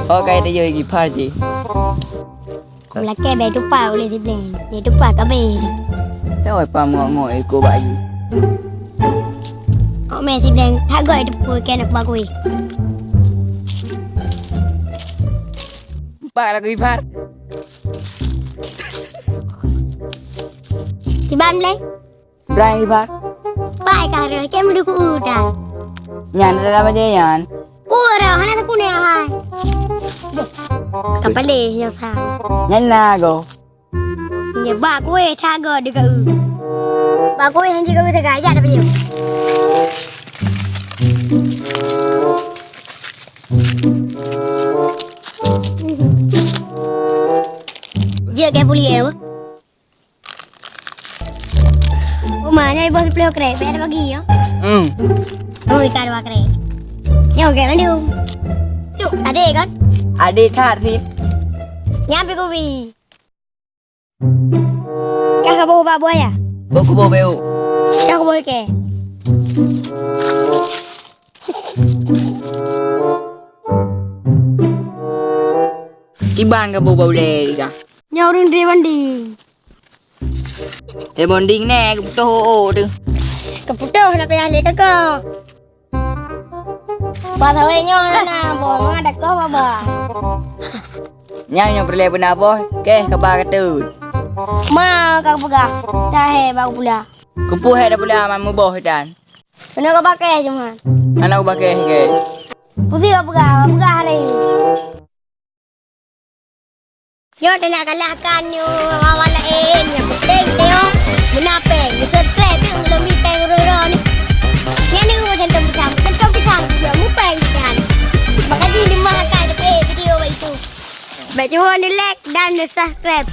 Ok, bây giờ gì phá gì? Cũng là kẻ bé trúc bảo lên thì lên, để trúc bảo cả về đi. Thế rồi bà ngồi cô bà gì? Họ mẹ thì lên, thả gọi được cô kẻ được bà quỳ. Bà là cái phát. Chị ban lên. Brian cái phát. Bài cả rồi, kẻ mà đưa cô udan. Nyan ra ba je nyan. Ura, hana tak punya hai. Kapale yang sang. Nyan na go. Nya ba ko e tha go de ka u. Ba ko e han ji ka ta ga ya da biu. Dia ke puli e. O ma nya bos pleo kre, be da bagi yo. Oi ka da kre. Nhau kìa nó điêu. À đây con. À đi thả thịt. Nhắm với cô vì. Các bà bố bà bố à? Bố của bố bèo. Các bố kìa. Cái bàn cái bố bầu lề đi cả. Nhau đừng đi bandi. Để bọn đinh nè cũng cho hô ổ được. Cái phụ trâu là phải lấy cái cơ. Bà thấu ấy nhau là bố mà đặt có bà bà. Nhau nhau phải lề bên nào bố. Kê các bà cái từ. Mà các bà gà. Ta hề bà bula. Cũng bố hết bula mà mua bố hết đàn. Nó có bà kê chung hả? Anh đâu bà kê kê. Bố gì bà gà đây. Yo tinakalakan nyo mawalain nga puting tayo munapeng ni subscribe yung lumipeng ruroni yan yung mo dyan itong pisang mo peng yan baka di lima ka na video ba ito bet you want to like dan subscribe